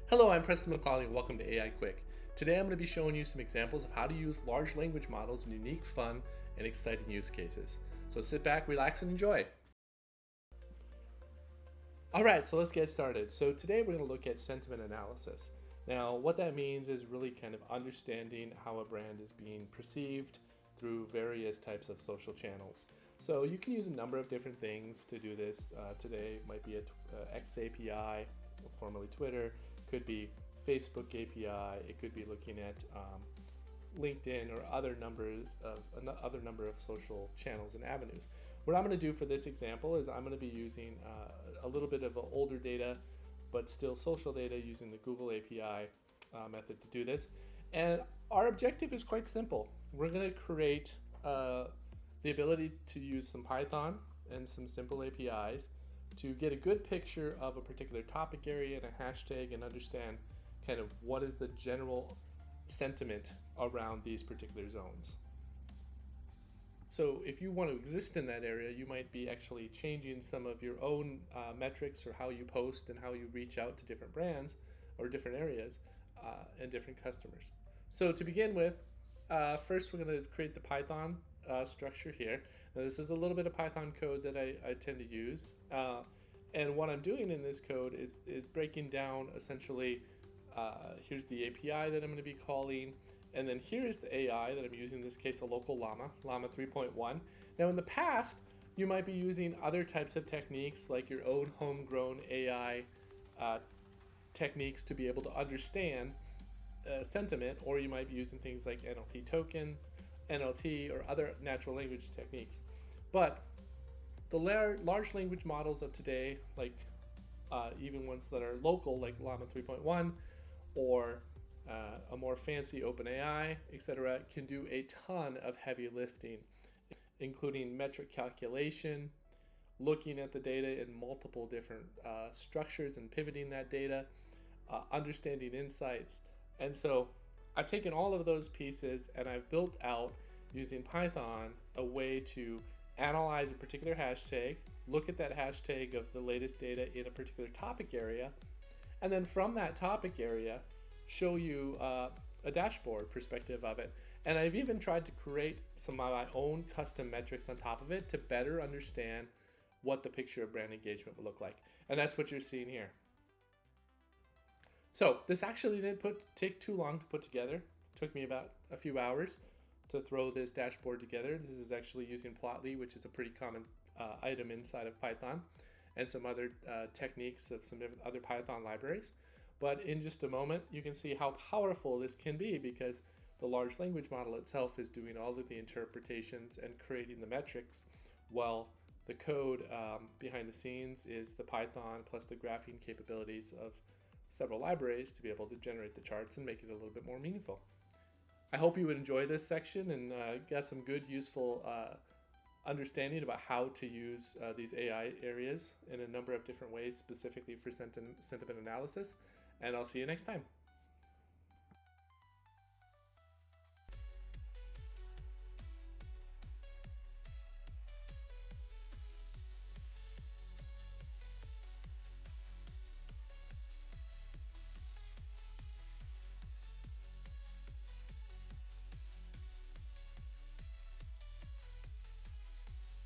Hello, I'm Preston McCauley and welcome to AI Quick. Today I'm going to be showing you some examples of how to use large language models in unique, fun, and exciting use cases. So sit back, relax, and enjoy. Alright, so let's get started. So today we're going to look at sentiment analysis. Now what that means is really kind of understanding how a brand is being perceived through various types of social channels. So you can use a number of different things to do this. Today it might be a X API, formerly Twitter, could be Facebook API, it could be looking at LinkedIn or other number of social channels and avenues. What I'm going to do for this example is I'm going to be using a little bit of older data, but still social data using the Google API method to do this. And our objective is quite simple. We're going to create the ability to use some Python and some simple APIs to get a good picture of a particular topic area and a hashtag and understand kind of what is the general sentiment around these particular zones. So if you want to exist in that area, you might be actually changing some of your own metrics or how you post and how you reach out to different brands or different areas and different customers. So to begin with, first we're going to create the Python structure here. Now this is a little bit of Python code that I tend to use. And what I'm doing in this code is breaking down essentially, here's the API that I'm going to be calling, and then here is the AI that I'm using, in this case a local llama, Llama3.1. Now in the past, you might be using other types of techniques like your own homegrown AI techniques to be able to understand sentiment, or you might be using things like NLT token, NLT, or other natural language techniques. But the large language models of today, like even ones that are local, like Llama 3.1, or a more fancy OpenAI, etc., can do a ton of heavy lifting, including metric calculation, looking at the data in multiple different structures and pivoting that data, understanding insights. And so I've taken all of those pieces and I've built out using Python a way to analyze a particular hashtag, look at that hashtag of the latest data in a particular topic area, and then from that topic area show you a dashboard perspective of it. And I've even tried to create some of my own custom metrics on top of it to better understand what the picture of brand engagement would look like. And that's what you're seeing here. So this actually didn't take too long to put together. It took me about a few hours to throw this dashboard together. This is actually using Plotly, which is a pretty common item inside of Python, and some other techniques of some different other Python libraries. But in just a moment, you can see how powerful this can be, because the large language model itself is doing all of the interpretations and creating the metrics, while the code behind the scenes is the Python plus the graphing capabilities of several libraries to be able to generate the charts and make it a little bit more meaningful. I hope you would enjoy this section and get some good, useful understanding about how to use these AI areas in a number of different ways, specifically for sentiment analysis. And I'll see you next time.